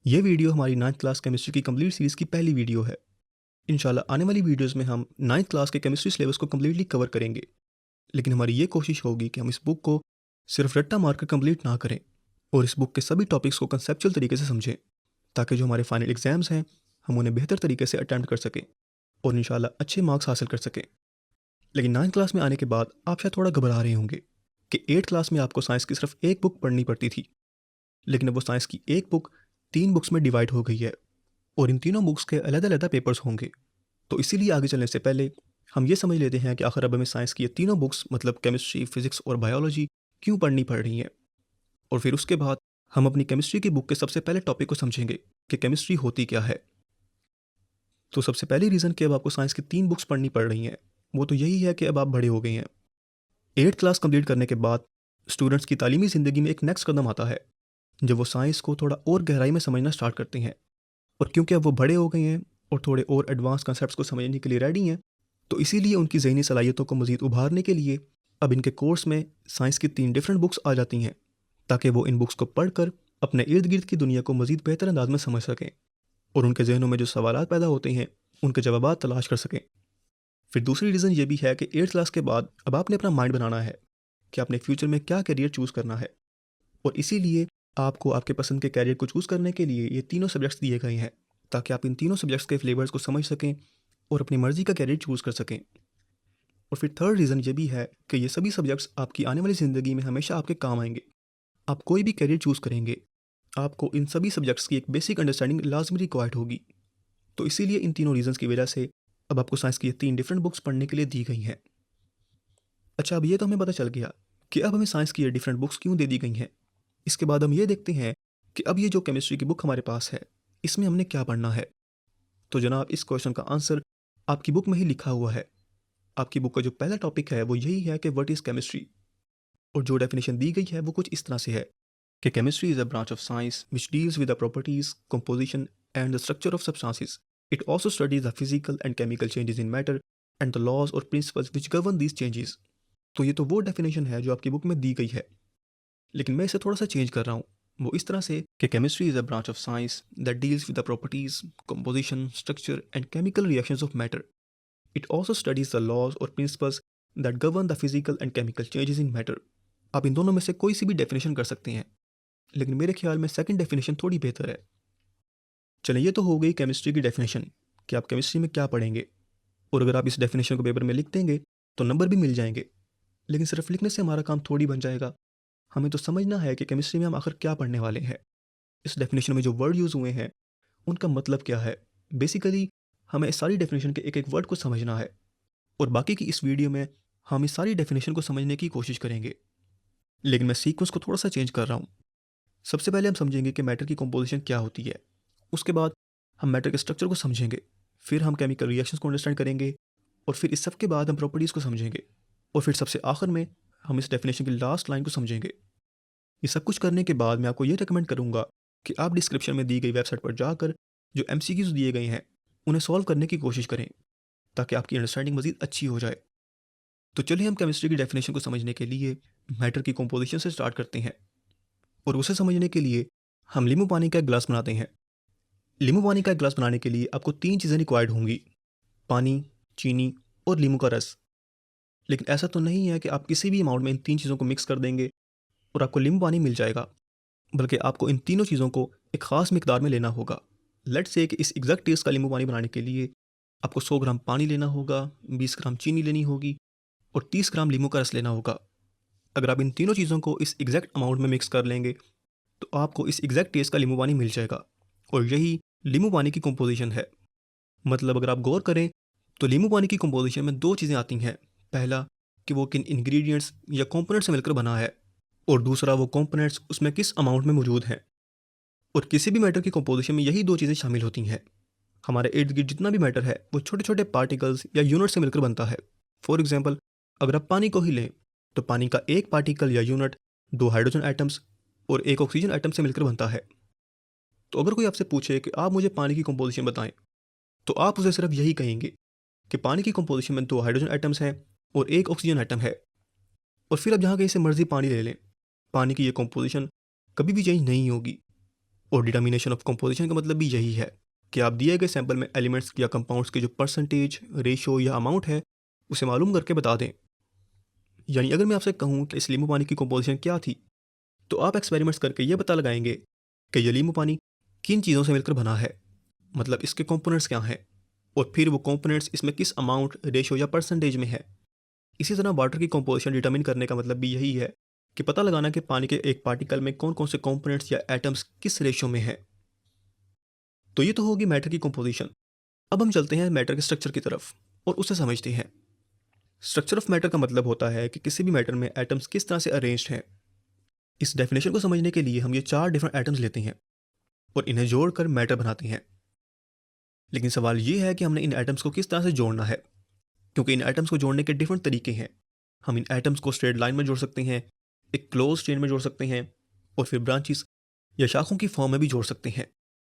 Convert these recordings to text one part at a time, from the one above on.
ये वीडियो हमारी 9th class chemistry की कंप्लीट सीरीज़ की पहली वीडियो है। इंशाल्लाह आने वाली वीडियोज़ में हम 9th क्लास के केमिस्ट्री सिलेबस को कम्प्लीटली कवर करेंगे। लेकिन हमारी ये कोशिश होगी कि हम इस बुक को सिर्फ रट्टा मारकर कंप्लीट ना करें और इस बुक के सभी टॉपिक्स को कंसेप्चुअल तरीके से समझें, ताकि जो हमारे फाइनल एग्जाम्स हैं हम उन्हें बेहतर तरीके से अटैम्प्ट कर सकें और इंशाल्लाह अच्छे मार्क्स हासिल कर सकें। लेकिन 9th क्लास में आने के बाद आप शायद थोड़ा घबरा रहे होंगे कि 8th क्लास में आपको साइंस की सिर्फ एक बुक पढ़नी पड़ती थी, लेकिन अब वो साइंस की एक बुक 3 बुक्स में डिवाइड हो गई है और इन तीनों बुक्स के अलग-अलग पेपर्स होंगे। तो इसीलिए आगे चलने से पहले हम ये समझ लेते हैं कि आखिर अब हमें साइंस की ये तीनों बुक्स मतलब केमिस्ट्री, फिजिक्स और बायोलॉजी क्यों पढ़नी पड़ रही हैं। और फिर उसके बाद हम अपनी केमिस्ट्री की बुक के सबसे पहले टॉपिक को समझेंगे कि केमिस्ट्री होती क्या है। तो सबसे पहली रीज़न कि अब आपको साइंस की 3 बुक्स पढ़नी पड़ रही हैं, वो तो यही है कि अब आप बड़े हो गए हैं। 8th क्लास कंप्लीट करने के बाद स्टूडेंट्स की तालीमी ज़िंदगी में एक नेक्स्ट कदम आता है, जब वो साइंस को थोड़ा और गहराई में समझना स्टार्ट करते हैं। और क्योंकि अब वो बड़े हो गए हैं और थोड़े और एडवांस कॉन्सेप्ट्स को समझने के लिए रेडी हैं, तो इसीलिए उनकी ज़हनी सलाहियतों को मज़ीद उभारने के लिए अब इनके कोर्स में साइंस की 3 डिफरेंट बुक्स आ जाती हैं, ताकि वो इन बुक्स को पढ़कर अपने इर्द गिर्द की दुनिया को मज़ीद बेहतर अंदाज में समझ सकें और उनके जहनों में जो सवालात पैदा होते हैं उनके जवाबात तलाश कर सकें। फिर दूसरी रीज़न ये भी है कि 8th क्लास के बाद अब आपने अपना माइंड बनाना है कि आपने फ्यूचर में क्या करियर चूज़ करना है, और इसीलिए आपको आपके पसंद के कैरियर को चूज़ करने के लिए ये तीनों सब्जेक्ट्स दिए गए हैं, ताकि आप इन तीनों सब्जेक्ट्स के फ्लेवर्स को समझ सकें और अपनी मर्ज़ी का कैरियर चूज़ कर सकें। और फिर थर्ड रीज़न ये भी है कि ये सभी सब्जेक्ट्स आपकी आने वाली ज़िंदगी में हमेशा आपके काम आएंगे। आप कोई भी कैरियर चूज़ करेंगे, आपको इन सभी सब्जेक्ट्स की एक बेसिक अंडरस्टैंडिंग लाजमी रिक्वायर्ड होगी। तो इसीलिए इन तीनों रीज़न्स की वजह से अब आपको साइंस की ये 3 डिफरेंट बुक्स पढ़ने के लिए दी गई हैं। अच्छा, अब ये तो हमें पता चल गया कि अब हमें साइंस की ये डिफरेंट बुक्स क्यों दे दी गई हैं। इसके बाद हम ये देखते हैं कि अब ये जो केमिस्ट्री की बुक हमारे पास है, इसमें हमने क्या पढ़ना है। तो जनाब, इस क्वेश्चन का आंसर आपकी बुक में ही लिखा हुआ है। आपकी बुक का जो पहला टॉपिक है वो यही है कि व्हाट इज़ केमिस्ट्री, और जो डेफिनेशन दी गई है वो कुछ इस तरह से है कि chemistry is a branch of science which deals with the properties, composition and the structure of substances. It also studies the physical and chemical changes in matter and the laws और principles which govern these changes. तो ये तो वो definition है जो आपकी book में दी गई है, लेकिन मैं इसे थोड़ा सा चेंज कर रहा हूँ। वो इस तरह से कि chemistry is a branch of science that deals with the properties, composition, structure and chemical reactions of matter. It also studies the laws और principles that govern the physical and chemical changes in matter. आप इन दोनों में से कोई सी भी definition कर सकते हैं, लेकिन मेरे ख्याल में सेकंड डेफिनेशन थोड़ी बेहतर है। चलिए, ये तो हो गई केमिस्ट्री की डेफिनेशन कि आप केमिस्ट्री में क्या पढ़ेंगे, और अगर आप इस डेफिनेशन को पेपर में लिख देंगे तो नंबर भी मिल जाएंगे। लेकिन सिर्फ लिखने से हमारा काम थोड़ी बन जाएगा। हमें तो समझना है कि केमिस्ट्री में हम आखिर क्या पढ़ने वाले हैं। इस डेफिनेशन में जो वर्ड यूज़ हुए हैं उनका मतलब क्या है। बेसिकली हमें इस सारी डेफिनेशन के एक एक वर्ड को समझना है, और बाकी की इस वीडियो में हम इस सारी डेफिनेशन को समझने की कोशिश करेंगे। लेकिन मैं सीक्वेंस को थोड़ा सा चेंज कर रहा हूँ। सबसे पहले हम समझेंगे कि मैटर की कंपोजिशन क्या होती है। उसके बाद हम मैटर के स्ट्रक्चर को समझेंगे। फिर हम केमिकल रिएक्शंस को अंडरस्टैंड करेंगे, और फिर इस सब के बाद हम प्रॉपर्टीज़ को समझेंगे, और फिर सबसे आखिर में हम इस डेफिनेशन की लास्ट लाइन को समझेंगे। ये सब कुछ करने के बाद मैं आपको ये रिकमेंड करूँगा कि आप डिस्क्रिप्शन में दी गई वेबसाइट पर जाकर जो MCQs दिए गए हैं उन्हें सॉल्व करने की कोशिश करें, ताकि आपकी अंडरस्टैंडिंग मज़ीद अच्छी हो जाए। तो चलिए हम केमिस्ट्री की डेफिनेशन को समझने के लिए मैटर की कंपोजिशन से स्टार्ट करते हैं, और उसे समझने के लिए हम लींबू पानी का एक गिलास बनाते हैं। लींबू पानी का एक गिलास बनाने के लिए आपको 3 चीज़ें रिक्वायर्ड होंगी: पानी, चीनी और लींबू का रस। लेकिन ऐसा तो नहीं है कि आप किसी भी अमाउंट में इन 3 चीज़ों को मिक्स कर देंगे और आपको लींबू पानी मिल जाएगा, बल्कि आपको इन तीनों चीज़ों को एक ख़ास मिकदार में लेना होगा। लेट्स से कि इस एग्जैक्ट टेस्ट का लींबू पानी बनाने के लिए आपको 100 ग्राम पानी लेना होगा, 20 ग्राम चीनी लेनी होगी और 30 ग्राम लींबू का रस लेना होगा। अगर आप इन तीनों चीज़ों को इस एग्जैक्ट अमाउंट में मिक्स कर लेंगे तो आपको इस एग्जैक्ट टेस्ट का लींबू पानी मिल जाएगा, और यही लींबू पानी की कंपोजिशन है। मतलब अगर आप गौर करें तो लींबू पानी की कंपोजिशन में 2 चीज़ें आती हैं। पहला कि वो किन इंग्रेडिएंट्स या कंपोनेंट से मिलकर बना है, और दूसरा वो कंपोनेंट्स उसमें किस अमाउंट में मौजूद हैं। और किसी भी मैटर की कंपोजिशन में यही 2 चीज़ें शामिल होती हैं। हमारे इर्द गिर्द जितना भी मैटर है वो छोटे छोटे पार्टिकल्स या यूनिट से मिलकर बनता है। फॉर एग्जाम्पल, अगर आप पानी को ही लें तो पानी का एक पार्टिकल या यूनिट 2 हाइड्रोजन एटम्स और एक ऑक्सीजन एटम से मिलकर बनता है। तो अगर कोई आपसे पूछे कि आप मुझे पानी की कंपोजिशन बताएं, तो आप उसे सिर्फ यही कहेंगे कि पानी की कंपोजिशन में 2 हाइड्रोजन एटम्स हैं और एक ऑक्सीजन एटम है। और फिर आप जहाँ कहीं से मर्जी पानी ले लें, पानी की ये कंपोजिशन कभी भी चेंज नहीं होगी। और डिटर्मिनेशन ऑफ कंपोजिशन का मतलब भी यही है कि आप दिए गए सैंपल में एलिमेंट्स या कंपाउंड्स के जो परसेंटेज, रेशो या अमाउंट है उसे मालूम करके बता दें। यानी अगर मैं आपसे कहूँ कि इस नींबू पानी की कंपोजिशन क्या थी, तो आप एक्सपेरिमेंट्स करके ये पता लगाएंगे कि ये नींबू पानी किन चीज़ों से मिलकर बना है, मतलब इसके कंपोनेंट्स क्या हैं, और फिर वो कंपोनेंट्स इसमें किस अमाउंट, रेशो या परसेंटेज में है। इसी तरह वाटर की कंपोजिशन डिटरमिन करने का मतलब भी यही है कि पता लगाना कि पानी के एक पार्टिकल में कौन कौन से कंपोनेंट्स या एटम्स किस रेशो में है। तो ये तो होगी मैटर की कंपोजिशन। अब हम चलते हैं मैटर के स्ट्रक्चर की तरफ और उसे समझते हैं। स्ट्रक्चर ऑफ मैटर का मतलब होता है कि किसी भी मैटर में एटम्स किस तरह से अरेंज्ड हैं। इस डेफिनेशन को समझने के लिए हम ये 4 डिफरेंट एटम्स लेते हैं और इन्हें जोड़कर मैटर बनाते हैं। लेकिन सवाल ये है कि हमने इन एटम्स को किस तरह से जोड़ना है, क्योंकि इन एटम्स को जोड़ने के डिफरेंट तरीके हैं। हम इन एटम्स को स्ट्रेट लाइन में जोड़ सकते हैं, एक क्लोज चेन में जोड़ सकते हैं, और फिर ब्रांचेस या शाखों की फॉर्म में भी जोड़ सकते हैं।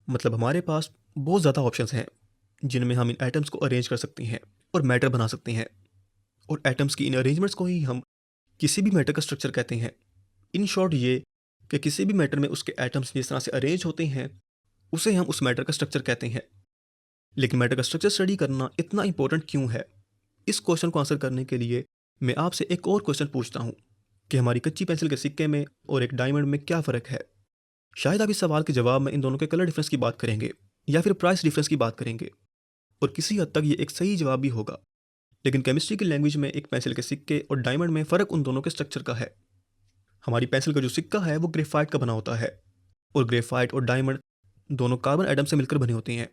मतलब हमारे पास बहुत ज़्यादा ऑप्शंस हैं जिनमें हम इन एटम्स को अरेंज कर सकते हैं और मैटर बना सकते हैं। और एटम्स की इन अरेंजमेंट्स को ही हम किसी भी मैटर का स्ट्रक्चर कहते हैं। इन शॉर्ट ये कि किसी भी मैटर में उसके एटम्स जिस तरह से अरेंज होते हैं उसे हम उस मैटर का स्ट्रक्चर कहते हैं। लेकिन मैटर का स्ट्रक्चर स्टडी करना इतना इंपॉर्टेंट क्यों है? इस क्वेश्चन को आंसर करने के लिए मैं आपसे एक और क्वेश्चन पूछता हूँ कि हमारी कच्ची पेंसिल के सिक्के में और एक डायमंड में क्या फ़र्क है। शायद आप इस सवाल के जवाब में इन दोनों के कलर डिफरेंस की बात करेंगे या फिर प्राइस डिफरेंस की बात करेंगे, और किसी हद तक ये एक सही जवाब भी होगा। लेकिन केमिस्ट्री की लैंग्वेज में एक पेंसिल के सिक्के और डायमंड में फ़र्क उन दोनों के स्ट्रक्चर का है। हमारी पेंसिल का जो सिक्का है वो ग्रेफाइट का बना होता है, और ग्रेफाइट और डायमंड दोनों कार्बन एटम से मिलकर बने होते हैं,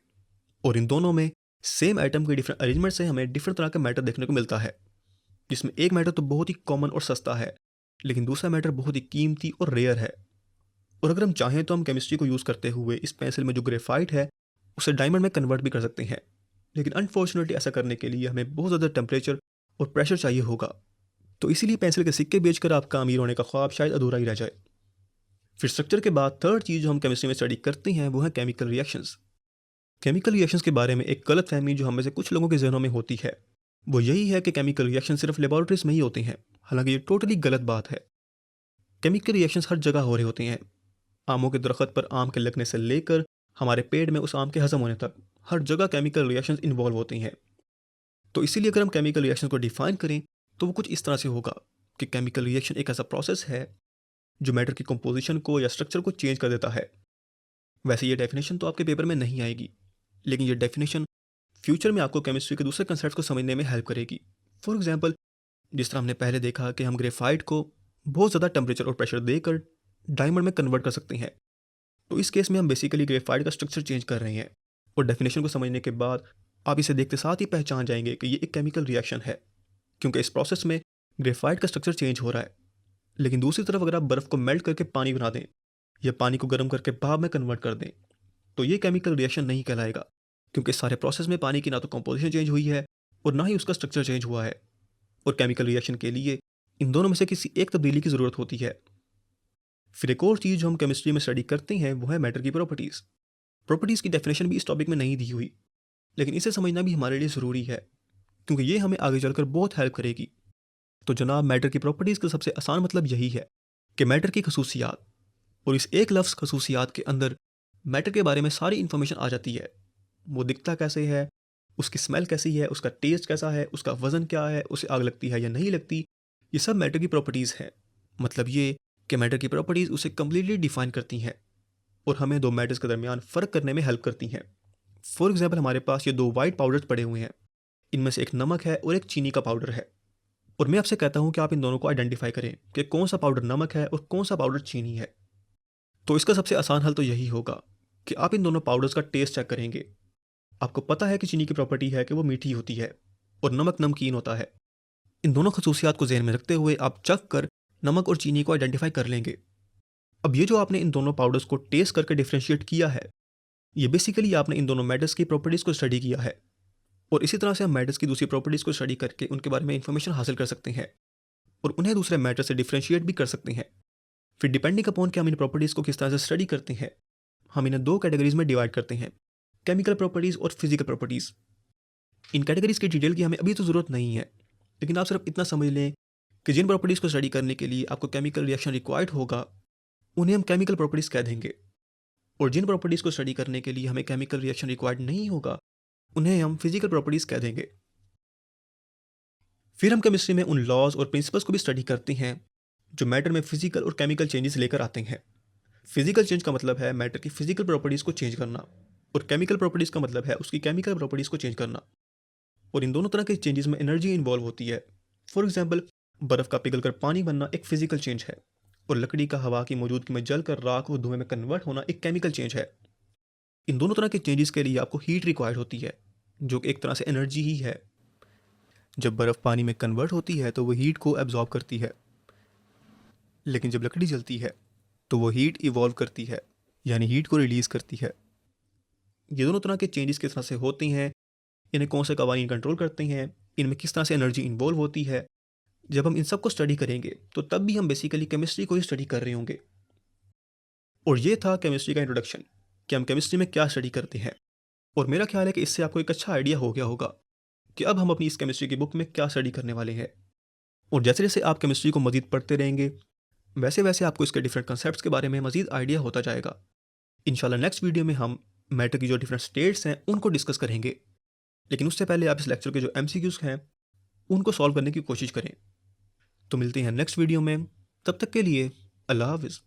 और इन दोनों में सेम एटम के डिफरेंट अरेंजमेंट से हमें डिफरेंट तरह का मैटर देखने को मिलता है, जिसमें एक मैटर तो बहुत ही कॉमन और सस्ता है, लेकिन दूसरा मैटर बहुत ही कीमती और रेयर है। और अगर हम चाहें तो हम केमिस्ट्री को यूज़ करते हुए इस पेंसिल में जो ग्रेफाइट है उसे डायमंड में कन्वर्ट भी कर सकते हैं, लेकिन अनफॉर्चुनेटली ऐसा करने के लिए हमें बहुत ज़्यादा टेम्परेचर और प्रेशर चाहिए होगा। तो इसीलिए पेंसिल के सिक्के बेचकर आपका अमीर होने का ख्वाब शायद अधूरा ही रह जाए। फिर स्ट्रक्चर के बाद थर्ड चीज़ जो हम केमिस्ट्री में स्टडी करते हैं वो है केमिकल रिएक्शंस। केमिकल रिएक्शंस के बारे में एक गलत फहमी जो हम में से कुछ लोगों के जहनों में होती है वो यही है कि केमिकल रिएक्शन सिर्फ लेबॉर्ट्रीज में ही होते हैं। हालांकि ये टोटली गलत बात है। केमिकल रिएक्शंस हर जगह हो रहे होते हैं। आमों के दरख्त पर आम के लगने से लेकर हमारे पेट में उस आम के हजम होने तक हर जगह केमिकल रिएक्शंस इन्वॉल्व होते हैं। तो इसीलिए अगर हम केमिकल रिएक्शन को डिफाइन करें तो वो कुछ इस तरह से होगा कि केमिकल रिएक्शन एक ऐसा प्रोसेस है जो मैटर की कंपोजिशन को या स्ट्रक्चर को चेंज कर देता है। वैसे ये डेफिनेशन तो आपके पेपर में नहीं आएगी, लेकिन ये डेफिनेशन फ्यूचर में आपको केमिस्ट्री के दूसरे कंसेप्ट को समझने में हेल्प करेगी। फॉर एग्जाम्पल, जिस तरह हमने पहले देखा कि हम ग्रेफाइट को बहुत ज़्यादा टेम्परेचर और प्रेशर देकर डायमंड में कन्वर्ट कर सकते हैं, तो इस केस में हम बेसिकली ग्रेफाइट का स्ट्रक्चर चेंज कर रहे हैं। और डेफिनेशन को समझने के बाद आप इसे देखते साथ ही पहचान जाएंगे कि ये एक केमिकल रिएक्शन है, क्योंकि इस प्रोसेस में ग्रेफाइट का स्ट्रक्चर चेंज हो रहा है। लेकिन दूसरी तरफ अगर आप बर्फ़ को मेल्ट करके पानी बना दें या पानी को गर्म करके भाप में कन्वर्ट कर दें तो ये केमिकल रिएक्शन नहीं कहलाएगा, क्योंकि इस सारे प्रोसेस में पानी की ना तो कंपोजिशन चेंज हुई है और ना ही उसका स्ट्रक्चर चेंज हुआ है। और केमिकल रिएक्शन के लिए इन दोनों में से किसी एक तब्दीली की ज़रूरत होती है। फिर एक और चीज़ जो हम केमिस्ट्री में स्टडी करते हैं वो है मैटर की प्रॉपर्टीज़। प्रॉपर्टीज़ की डेफिनेशन भी इस टॉपिक में नहीं दी हुई, लेकिन इसे समझना भी हमारे लिए ज़रूरी है, क्योंकि ये हमें आगे चलकर बहुत हेल्प करेगी। तो जनाब, मैटर की प्रॉपर्टीज़ का सबसे आसान मतलब यही है कि मैटर की खसूसियात, और इस एक लफ्ज़ खसूसियात के अंदर मैटर के बारे में सारी इन्फॉर्मेशन आ जाती है। वो दिखता कैसे है, उसकी स्मेल कैसी है, उसका टेस्ट कैसा है, उसका वज़न क्या है, उसे आग लगती है या नहीं लगती, ये सब मैटर की प्रॉपर्टीज़ हैं। मतलब ये कि मैटर की प्रॉपर्टीज़ उसे कम्प्लीटली डिफ़ाइन करती हैं और हमें दो मैटर्स के दरमियान फ़र्क करने में हेल्प करती हैं। फॉर एग्जाम्पल, हमारे पास ये दो वाइट पाउडर्स पड़े हुए हैं। इनमें से एक नमक है और एक चीनी का पाउडर है, और मैं आपसे कहता हूँ कि आप इन दोनों को आइडेंटिफाई करें कि कौन सा पाउडर नमक है और कौन सा पाउडर चीनी है। तो इसका सबसे आसान हल तो यही होगा कि आप इन दोनों पाउडर्स का टेस्ट चेक करेंगे। आपको पता है कि चीनी की प्रॉपर्टी है कि वो मीठी होती है और नमक नमकीन होता है। इन दोनों खसूसियात को ज़हन में रखते हुए आप चख कर नमक और चीनी को आइडेंटिफाई कर लेंगे। अब ये जो आपने इन दोनों पाउडर्स को टेस्ट करके डिफ्रेंशिएट किया है, ये बेसिकली आपने इन दोनों मेटल्स की प्रॉपर्टीज़ को स्टडी किया है। और इसी तरह से हम मेटल्स की दूसरी प्रॉपर्टीज़ को स्टडी करके उनके बारे में इंफॉर्मेशन हासिल कर सकते हैं और उन्हें दूसरे मैटर से डिफ्रेंशिएट भी कर सकते हैं। फिर डिपेंडिंग अपॉन कि हम इन प्रॉपर्टीज़ को किस तरह से स्टडी करते हैं, हम इन्हें दो कैटेगरीज में डिवाइड करते हैं, केमिकल प्रॉपर्टीज़ और फिजिकल प्रॉपर्टीज़। इन कैटेगरीज की डिटेल की हमें अभी तो ज़रूरत नहीं है, लेकिन आप सिर्फ इतना समझ लें कि जिन प्रॉपर्टीज़ को स्टडी करने के लिए आपको केमिकल रिएक्शन रिक्वायर्ड होगा उन्हें हम केमिकल प्रॉपर्टीज़ कह देंगे। और जिन प्रॉपर्टीज़ को स्टडी करने के लिए हमें केमिकल रिएक्शन रिक्वायर्ड नहीं होगा, उन्हें हम फिजिकल प्रॉपर्टीज़ कह देंगे। फिर हम केमिस्ट्री में उन लॉज और प्रिंसिपल्स को भी स्टडी करते हैं जो मैटर में फिजिकल और केमिकल चेंजेस लेकर आते हैं। फिजिकल चेंज का मतलब है मैटर की फिजिकल प्रॉपर्टीज़ को चेंज करना, और केमिकल प्रॉपर्टीज़ का मतलब है उसकी केमिकल प्रॉपर्टीज़ को चेंज करना। और इन दोनों तरह के चेंजेस में एनर्जी इन्वॉल्व होती है। फॉर एग्जाम्पल, बर्फ़ का पिघलकर पानी बनना एक फिजिकल चेंज है, और लकड़ी का हवा की मौजूदगी में जलकर राख और धुएं में कन्वर्ट होना एक केमिकल चेंज है। इन दोनों तरह के चेंजेस के लिए आपको हीट रिक्वायर्ड होती है, जो कि एक तरह से एनर्जी ही है। जब बर्फ़ पानी में कन्वर्ट होती है तो वो हीट को एब्जॉर्ब करती है, लेकिन जब लकड़ी जलती है तो वो हीट इवॉल्व करती है, यानी हीट को रिलीज़ करती है। ये दोनों तरह के चेंजेस किस तरह से होते हैं, इन्हें कौन से कवानीन कंट्रोल करते हैं, इनमें किस तरह से एनर्जी इन्वॉल्व होती है, जब हम इन सब को स्टडी करेंगे तो तब भी हम बेसिकली केमिस्ट्री को ही स्टडी कर रहे होंगे। और ये था केमिस्ट्री का इंट्रोडक्शन कि हम केमिस्ट्री में क्या स्टडी करते हैं। और मेरा ख्याल है कि इससे आपको एक अच्छा आइडिया हो गया होगा कि अब हम अपनी इस केमिस्ट्री की बुक में क्या स्टडी करने वाले हैं। और जैसे जैसे आप केमिस्ट्री को मज़ीद पढ़ते रहेंगे, वैसे वैसे आपको इसके डिफरेंट कंसेप्ट्स के बारे में मज़ीद आइडिया होता जाएगा। इंशाल्लाह नेक्स्ट वीडियो में हम मैटर की जो डिफरेंट स्टेट्स हैं उनको डिस्कस करेंगे। लेकिन उससे पहले आप इस लेक्चर के जो MCQs हैं उनको सॉल्व करने की कोशिश करें। तो मिलते हैं नेक्स्ट वीडियो में, तब तक के लिए अल्लाह हाफ़िज़।